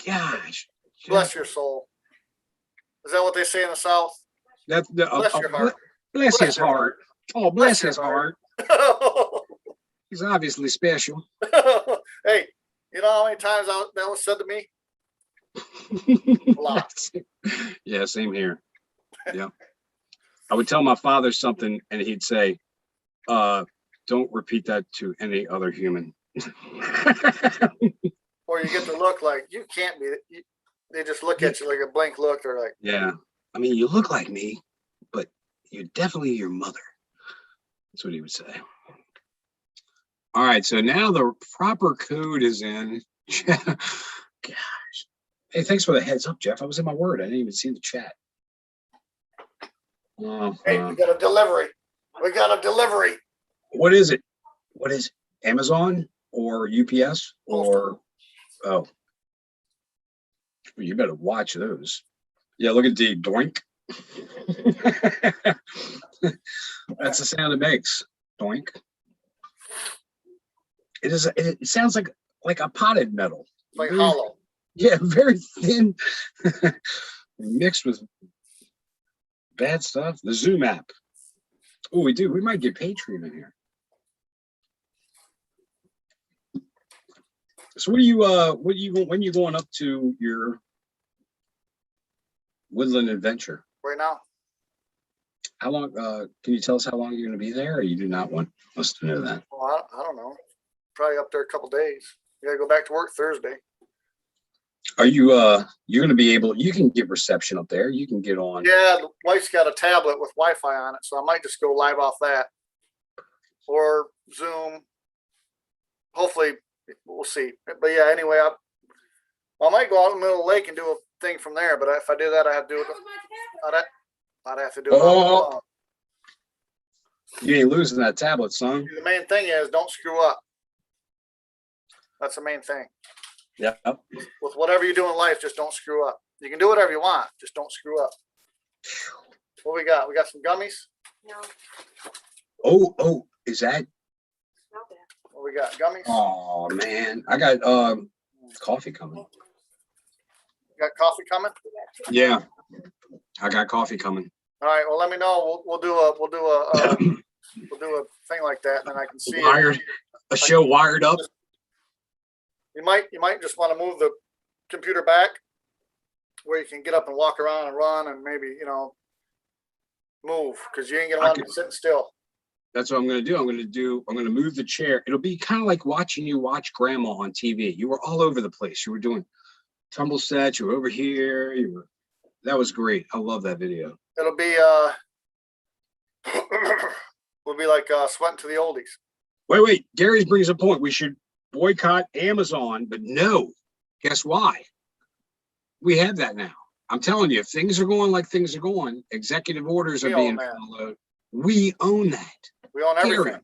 Gosh. Bless your soul. Is that what they say in the South? That's the Bless your heart. Bless his your heart. Oh, bless your his heart. He's obviously special. Hey, you know how many times that was said to me? A lot. Yeah, same here. Yeah. I would tell my father something and he'd say, don't repeat that to any other human. Or you get the look like you can't be. They just look at you like a blank look. They're like, Yeah. I mean, you look like me, but you're definitely your mother. That's what he would say. All right. So now the proper code is in. Gosh. Hey, thanks for the heads up, Jeff. I was in my word. I didn't even see the chat. hey, we got a delivery. We got a delivery. What is it? What is it? Amazon or UPS or oh, well, you better watch those. Yeah, look at D doink. That's the sound it makes. Doink. It is. It sounds like a potted metal. Like very, hollow. Yeah, very thin, mixed with bad stuff. The Zoom app. Oh, we do. We might get Patreon in here. So when you going up to your woodland adventure? Right now. How long, can you tell us how long you're going to be there, or you do not want us to know that? Well, I don't know. Probably up there a couple days. You gotta go back to work Thursday. Are you, you're going to be able, you can get reception up there. You can get on. Yeah, the wife's got a tablet with Wi-Fi on it, so I might just go live off that. Or Zoom. Hopefully, we'll see. But yeah, anyway, I might go out in the middle of the lake and do a thing from there, but if I do that, I have to do it. I'd have to do it. Oh, you ain't losing that tablet, son. The main thing is don't screw up. That's the main thing. Yeah. With whatever you do in life, just don't screw up. You can do whatever you want, just don't screw up. What we got? We got some gummies. No, Oh, is that? not that. What we got? Gummies. Oh man, I got coffee coming. You got coffee coming? Yeah, I got coffee coming. All right. Well, let me know. We'll do a thing like that, and then I can see it. Wired, a show wired up. You might just want to move the computer back where you can get up and walk around and run and maybe, move, because you ain't gonna want to be sitting still. That's what I'm going to do. I'm going to move the chair. It'll be kind of like watching you watch grandma on TV. You were all over the place. You were doing tumble sets. You were over here. That was great. I love that video. It'll be we'll be like sweating to the oldies. Wait. Gary brings a point. We should boycott Amazon, but no. Guess why? We have that now. I'm telling you, if things are going like things are going, executive orders are being followed. We own that. We own everything.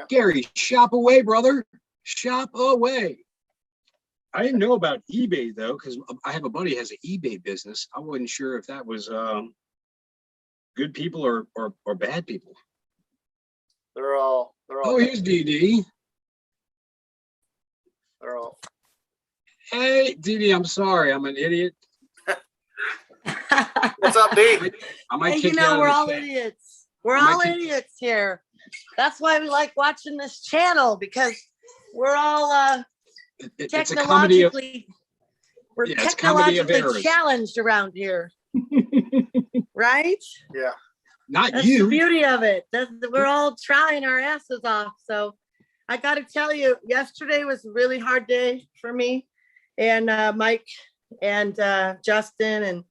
Gary, shop away, brother. Shop away. I didn't know about eBay though, because I have a buddy who has an eBay business. I wasn't sure if that was good people or bad people. They're all. Oh, here's DD. They're all. Hey, Dee Dee, I'm sorry. I'm an idiot. What's up, D? I might Hey, kick you you out know, of we're the all chat. idiots. We're I might all kick- idiots here. That's why we like watching this channel, because we're all It's a comedy of, technologically we're yeah, it's a comedy of technologically errors. challenged around here, right? Yeah. Not That's the you. beauty of it. We're all trying our asses off. So I got to tell you, yesterday was a really hard day for me and Mike and Justin and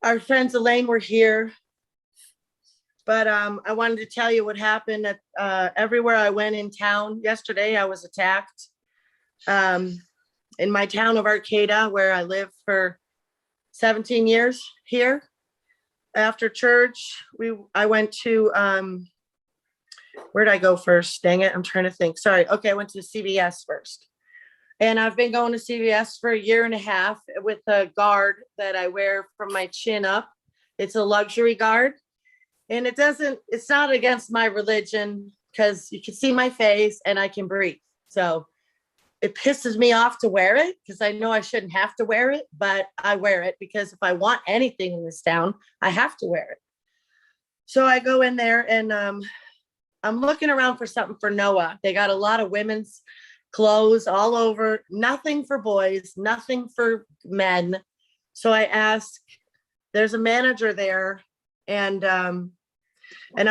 our friends Elaine were here. But I wanted to tell you what happened at everywhere I went in town. Yesterday, I was attacked in my town of Arcata, where I lived for 17 years here. After church, I went to, where did I go first? Dang it, I'm trying to think. Sorry. Okay, I went to CVS first. And I've been going to CVS for a year and a half with a guard that I wear from my chin up. It's a luxury guard. And it's not against my religion, because you can see my face and I can breathe. So it pisses me off to wear it, because I know I shouldn't have to wear it, but I wear it because if I want anything in this town, I have to wear it. So I go in there and I'm looking around for something for Noah. They got a lot of women's clothes all over, nothing for boys, nothing for men. So I ask, there's a manager there, and I'm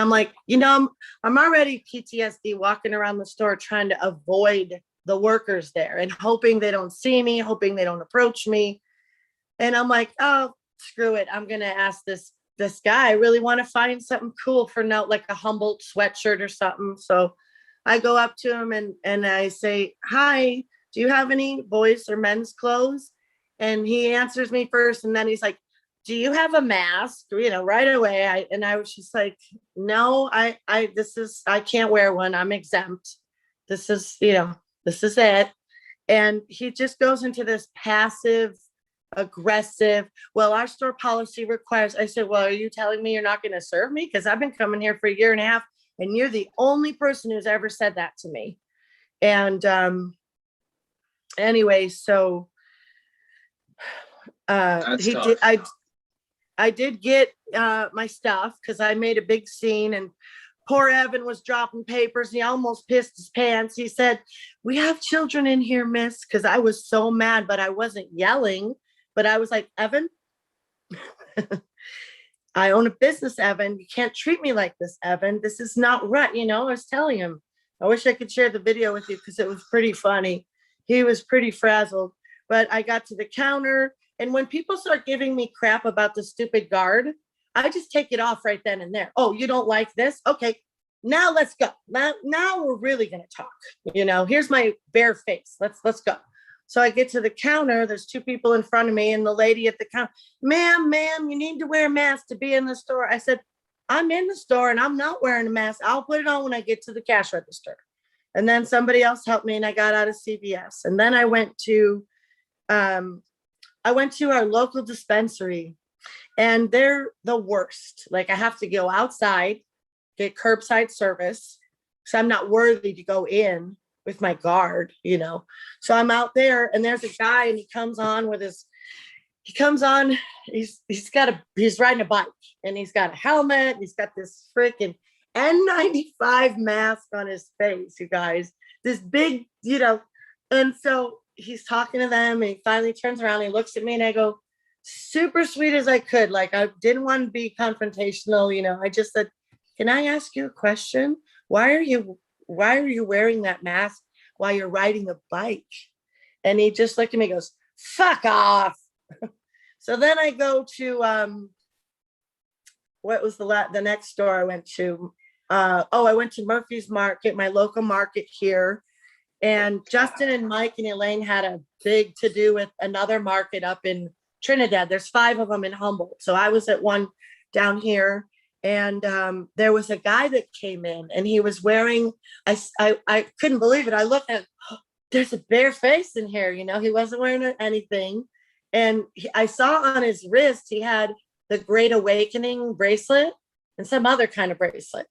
like, I'm already PTSD walking around the store trying to avoid the workers there and hoping they don't see me, hoping they don't approach me. And I'm like, oh, screw it. I'm going to ask this guy. I really want to find something cool for now, like a Humboldt sweatshirt or something. So I go up to him and I say, hi, do you have any boys or men's clothes? And he answers me first. And then he's like, do you have a mask? Right away. I was just like, no, I can't wear one. I'm exempt. This is it. And he just goes into this passive aggressive, well, our store policy requires. I said, well, are you telling me you're not going to serve me? Because I've been coming here for a year and a half and you're the only person who's ever said that to me. And anyway, so That's he tough. did. I did get my stuff because I made a big scene, and poor Evan was dropping papers. He almost pissed his pants. He said, we have children in here, miss, because I was so mad, but I wasn't yelling. But I was like, Evan, I own a business, Evan. You can't treat me like this, Evan. This is not right. I was telling him. I wish I could share the video with you because it was pretty funny. He was pretty frazzled. But I got to the counter. And when people start giving me crap about the stupid guard, I just take it off right then and there. Oh, you don't like this? Okay, now let's go. Now we're really going to talk. Here's my bare face. Let's go. So I get to the counter. There's two people in front of me, and the lady at the counter, ma'am, you need to wear a mask to be in the store. I said, I'm in the store and I'm not wearing a mask. I'll put it on when I get to the cash register. And then somebody else helped me, and I got out of CVS. And then I went to our local dispensary, and they're the worst. Like, I have to go outside, get curbside service, so I'm not worthy to go in with my guard, So I'm out there, and there's a guy, and he comes on, he's riding a bike, and he's got a helmet, he's got this freaking N95 mask on his face, you guys. This big, and so he's talking to them, and he finally turns around, and he looks at me, and I go, super sweet as I could. Like, I didn't want to be confrontational, I just said, can I ask you a question? Why are you wearing that mask while you're riding a bike? And he just looked at me and goes, fuck off. So then I go to, what was the next store I went to? I went to Murphy's Market, my local market here. And Justin and Mike and Elaine had a big to do with another market up in Trinidad. There's 5 of them in Humboldt. So I was at one down here, and there was a guy that came in, and he was wearing, I couldn't believe it. I looked at, there's a bare face in here. He wasn't wearing anything. And I saw on his wrist, he had the Great Awakening bracelet and some other kind of bracelet.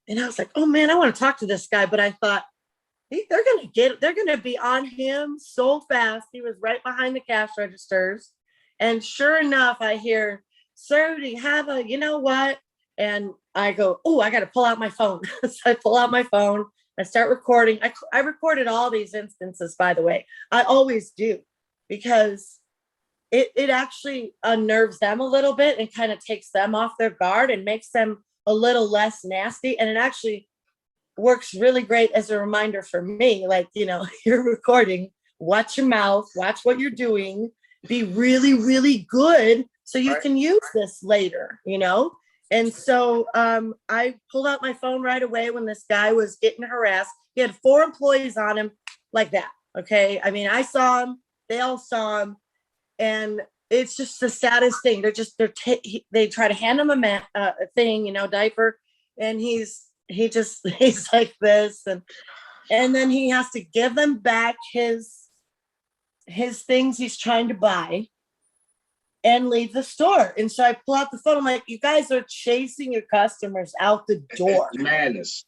And I was like, oh man, I want to talk to this guy. But I thought, they're gonna be on him so fast. He was right behind the cash registers. And sure enough, I hear, sir, do you have a, you know what? And I go, oh, I got to pull out my phone. So I pull out my phone. I start recording. I recorded all these instances, by the way. I always do, because it actually unnerves them a little bit and kind of takes them off their guard and makes them a little less nasty. And it actually works really great as a reminder for me, like, you're recording, watch your mouth, watch what you're doing, be really, really good so you Right. can use this later, And so I pulled out my phone right away when this guy was getting harassed. He had 4 employees on him like that. Okay. I mean, I saw him, they all saw him, and it's just the saddest thing. They try to hand him a thing, diaper, and he's like this, and then he has to give them back his things he's trying to buy and leave the store. And so I pull out the phone. I'm like, you guys are chasing your customers out the door. Madness.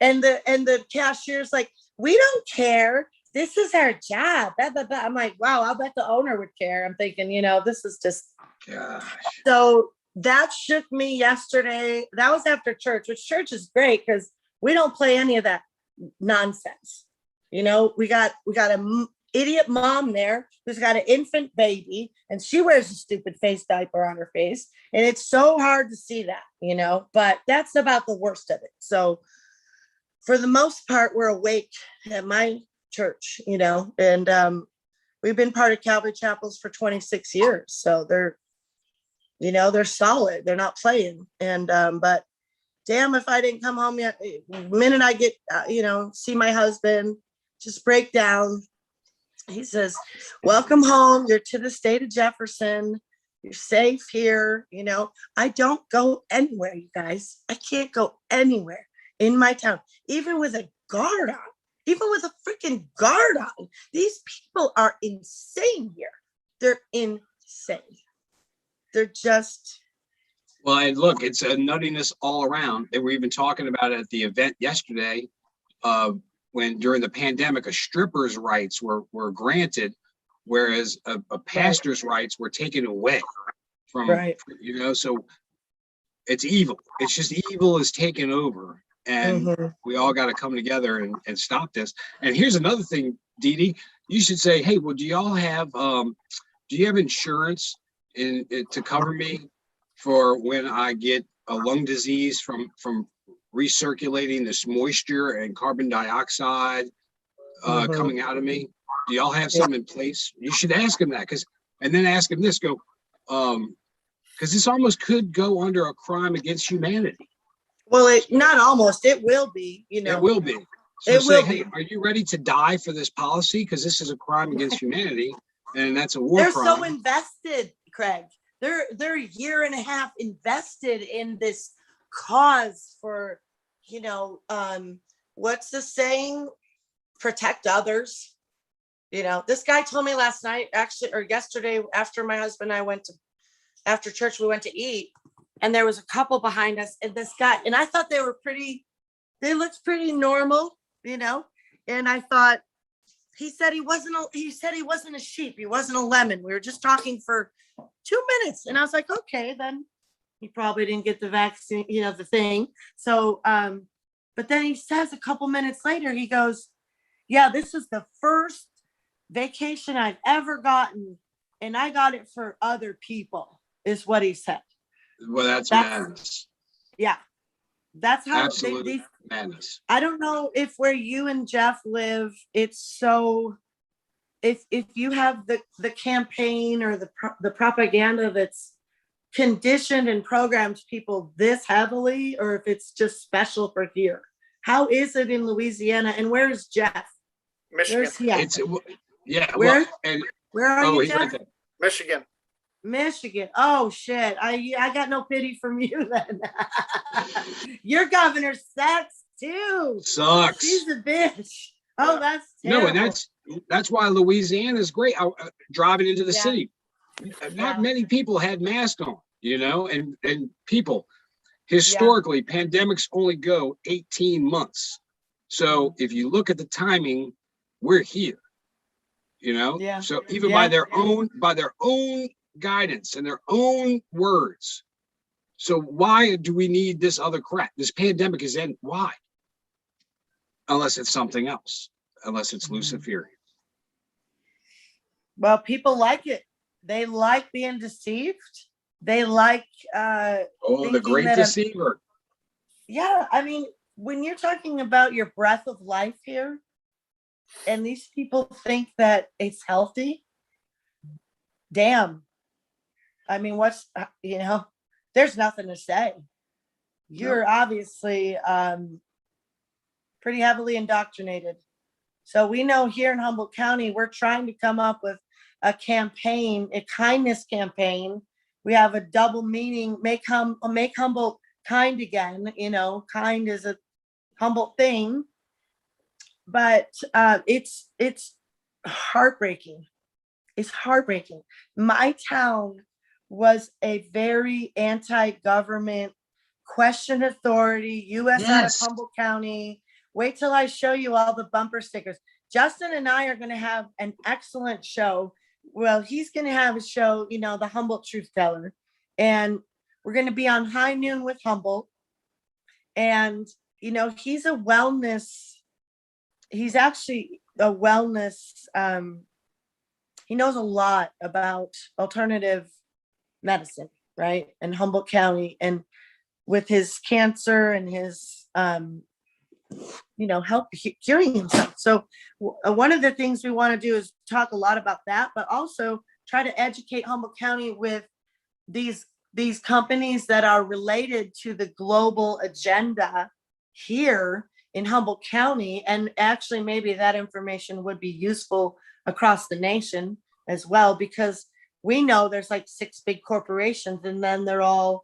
And the cashier's like, we don't care. This is our job. Blah, blah, blah. I'm like, wow, I'll bet the owner would care. I'm thinking, this is just. Gosh. So that shook me yesterday. That was after church, which church is great because we don't play any of that nonsense. We got a idiot mom there who's got an infant baby, and she wears a stupid face diaper on her face. And it's so hard to see that, but that's about the worst of it. So for the most part, we're awake at my church, and we've been part of Calvary Chapels for 26 years. So they're solid. They're not playing. And, but damn, if I didn't come home yet, the minute I get, see my husband just break down, he says, welcome home. You're to the state of Jefferson. You're safe here. I don't go anywhere, you guys. I can't go anywhere in my town, even with a guard on, even with a freaking guard on. These people are insane here. They're insane. They're just. Well, and look, it's a nuttiness all around. They were even talking about it at the event yesterday, when during the pandemic, a stripper's rights were granted, whereas a pastor's rights were taken away from, Right. So it's evil. It's just evil is taken over, and we all got to come together and stop this. And here's another thing, Dee Dee, you should say, hey, well, do you have insurance to cover me for when I get a lung disease from recirculating this moisture and carbon dioxide coming out of me? Do y'all have something in place? You should ask him that, and then ask him this, because this almost could go under a crime against humanity. Well, it will be, It will be. So It will hey, be. are you ready to die for this policy? Because this is a crime against humanity, and that's a war They're crime. so invested, Craig. They're a year and a half invested in this cause for, what's the saying? Protect others. This guy told me last night, actually, or yesterday, after my husband and I after church, we went to eat, and there was a couple behind us, and this guy, and I thought they looked pretty normal, and I thought, he said he wasn't a sheep. He wasn't a lemon. We were just talking for 2 minutes. And I was like, okay, then he probably didn't get the vaccine, the thing. So, but then he says a couple minutes later, he goes, yeah, this is the first vacation I've ever gotten. And I got it for other people, is what he said. Well, that's madness. Yeah. That's how Absolute madness. I don't know if where you and Jeff live, it's so, if you have the campaign or the propaganda that's conditioned and programmed people this heavily, or if it's just special for here. How is it in Louisiana, and where is Jeff? Michigan. Where's he at? It's yeah. Where? Well, and Where are you, he's Jeff? right there. Michigan. Michigan. Oh shit. I got no pity from you then. Your governor sucks too. Sucks. She's a bitch. Oh, that's terrible. No, and that's why Louisiana is great. Driving into the Yeah. city, not many people had masks on, and people historically pandemics only go 18 months. So if you look at the timing, we're here, you know? Yeah. So even Yeah. by their own guidance and their own words. So why do we need this other crap? This pandemic is in. Why? Unless it's something else, unless it's Luciferian. Well, people like it. They like being deceived. They like Oh, the thinking great that deceiver. yeah, I mean, when you're talking about your breath of life here, and these people think that it's healthy, damn. I mean, what's there's nothing to say. You're obviously pretty heavily indoctrinated. So we know here in Humboldt County, we're trying to come up with a campaign, a kindness campaign. We have a double meaning, make Humboldt kind again. Kind is a Humboldt thing, but it's heartbreaking. It's heartbreaking. My town was a very anti-government, question authority, U.S. out of Yes. Humboldt County. Wait till I show you all the bumper stickers. Justin and I are going to have an excellent show. Well, he's going to have a show, the Humboldt Truth Teller. And we're going to be on High Noon with Humboldt. And, he's actually a wellness, he knows a lot about alternative medicine, right? In Humboldt County, and with his cancer and his, help curing himself. So one of the things we want to do is talk a lot about that, but also try to educate Humboldt County with these companies that are related to the global agenda here in Humboldt County. And actually, maybe that information would be useful across the nation as well, because we know there's like 6 big corporations and then they're all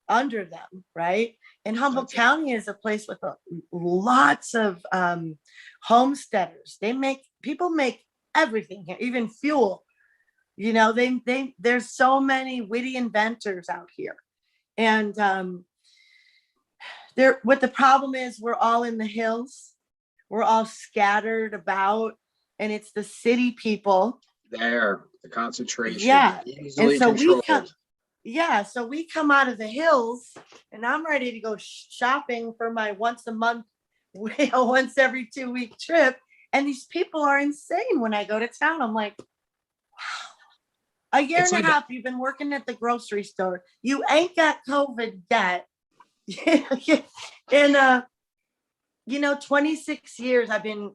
under them, right? And Humboldt County is a place with lots of homesteaders. People make everything here, even fuel. There's so many witty inventors out here. And what the problem is, we're all in the hills. We're all scattered about, and it's the city people. There, the concentration. Yeah. Easily And so controlled. so we come out of the hills, and I'm ready to go shopping for my once a month, once every 2-week trip. And these people are insane when I go to town. I'm like, wow, a year and a half, you've been working at the grocery store. You ain't got COVID yet. And, 26 years I've been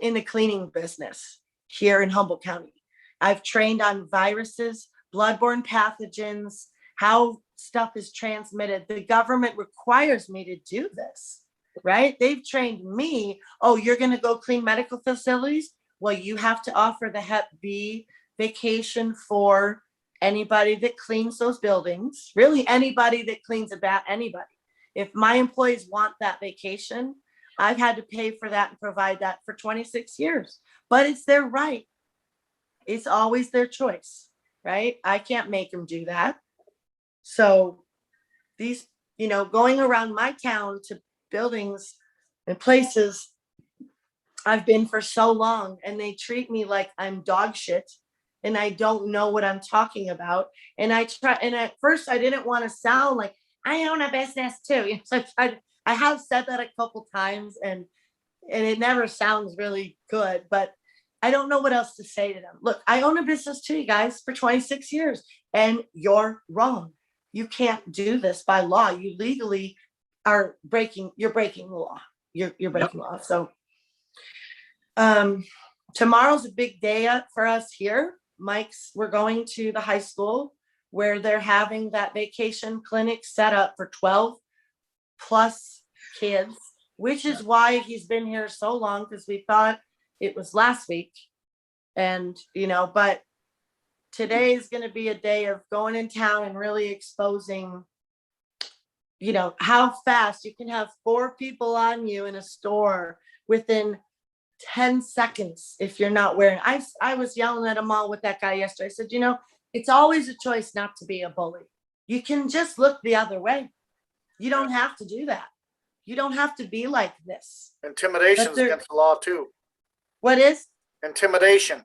in the cleaning business here in Humboldt County. I've trained on viruses, bloodborne pathogens, how stuff is transmitted. The government requires me to do this, right? They've trained me. Oh, you're going to go clean medical facilities? Well, you have to offer the Hep B vacation for anybody that cleans those buildings, really anybody that cleans about anybody. If my employees want that vacation, I've had to pay for that and provide that for 26 years, but it's their right. It's always their choice, right? I can't make them do that. So these, going around my town to buildings and places I've been for so long, and they treat me like I'm dog shit and I don't know what I'm talking about. And at first I didn't want to sound like I own a business too. So I have said that a couple times, and it never sounds really good, but I don't know what else to say to them. Look, I own a business too, you guys, for 26 years, and you're wrong. You can't do this by law. You legally you're breaking the law. You're breaking law. So tomorrow's a big day for us here. We're going to the high school where they're having that vacation clinic set up for 12 plus kids, which is why he's been here so long, because we thought it was last week. And, but today is going to be a day of going in town and really exposing, how fast you can have 4 people on you in a store within 10 seconds if you're not wearing. I was yelling at them all with that guy yesterday. I said, it's always a choice not to be a bully. You can just look the other way. You don't have to do that. You don't have to be like this. Intimidation's they're- against the law too. What is? Intimidation.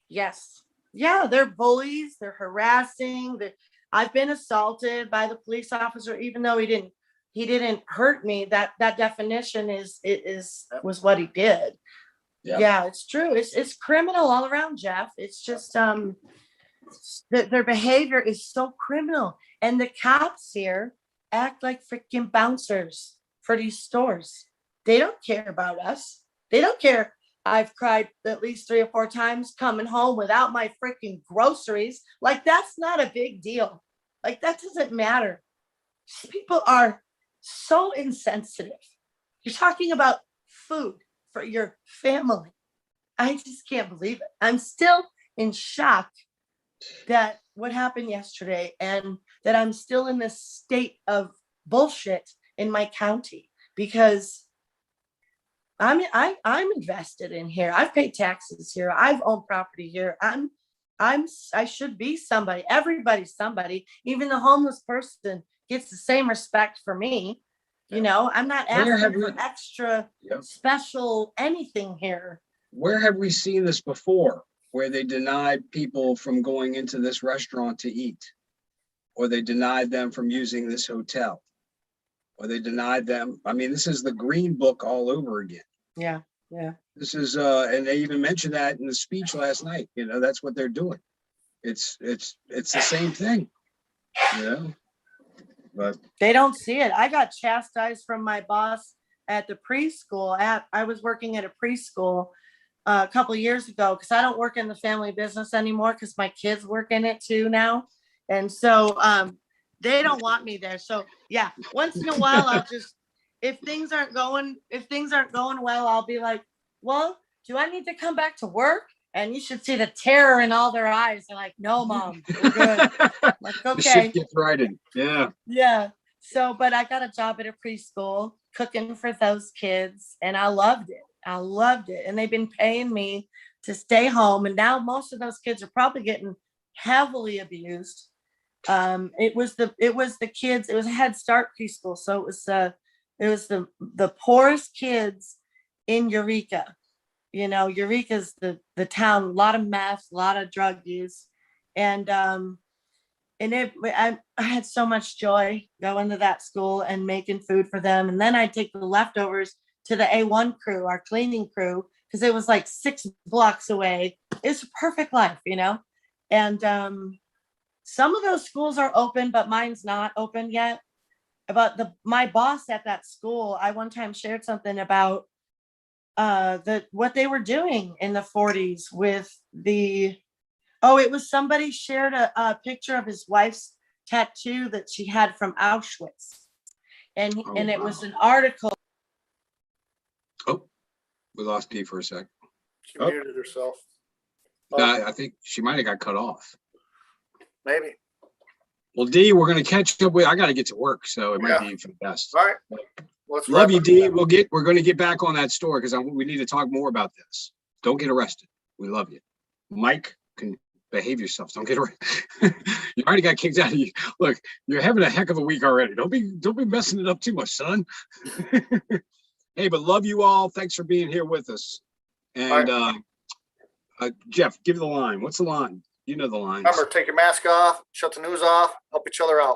Yes. Yeah, they're bullies, they're harassing. I've been assaulted by the police officer, even though he didn't hurt me. That definition was what he did. Yep. Yeah, it's true. It's criminal all around, Jeff. It's just their behavior is so criminal. And the cops here act like freaking bouncers for these stores. They don't care about us. They don't care. I've cried at least 3 or 4 times coming home without my freaking groceries. Like, that's not a big deal. Like, that doesn't matter. These people are so insensitive. You're talking about food for your family. I just can't believe it. I'm still in shock that what happened yesterday and that I'm still in this state of bullshit in my county, because I'm invested in here. I've paid taxes here. I've owned property here. I should be somebody. Everybody's somebody. Even the homeless person gets the same respect for me. You know, I'm not Where have asking for we- extra Yep. special anything here. Where have we seen this before? Where they denied people from going into this restaurant to eat? Or they denied them from using this hotel? Or they denied them, I mean, this is the Green Book all over again. Yeah. This is, and they even mentioned that in the speech last night, you know, that's what they're doing. It's the same thing, you know? But They don't see it. I got chastised from my boss at the preschool. I was working at a preschool a couple years ago, because I don't work in the family business anymore because my kids work in it too now. And so they don't want me there. So yeah, once in a while I'll just, if things aren't going well, I'll be like, well, do I need to come back to work? And you should see the terror in all their eyes. They're like, no, Mom, we're good. I'm like, the okay. shit gets righted, yeah. Yeah. So, but I got a job at a preschool cooking for those kids, and I loved it. I loved it. And they've been paying me to stay home. And now most of those kids are probably getting heavily abused. It was the kids, it was a Head Start preschool. So it was the poorest kids in Eureka. You know, Eureka's the town, a lot of meth, a lot of drug use. And I had so much joy going to that school and making food for them. And then I'd take the leftovers to the A1 crew, our cleaning crew, because it was like 6 blocks away. It's a perfect life, you know? And some of those schools are open, but mine's not open yet. About my boss at that school, I one time shared something about what they were doing in the 40s with it was somebody shared a picture of his wife's tattoo that she had from Auschwitz. And it was an article. Oh, we lost Dee for a sec. She Oh. muted herself. I think she might have got cut off. Maybe. Well, Dee, we're gonna catch up with, I gotta get to work, so it might Yeah. be for the best. All right. Let's Love wrap you, up. Dee. We're gonna get back on that story because we need to talk more about this. Don't get arrested. We love you. Mike, can behave yourself. Don't get arrested. You already got kicked out of you. Look, you're having a heck of a week already. Don't be messing it up too much, son. Hey, but love you all. Thanks for being here with us. And Jeff, give the line. What's the line? You know the line. Remember, take your mask off, shut the news off, help each other out.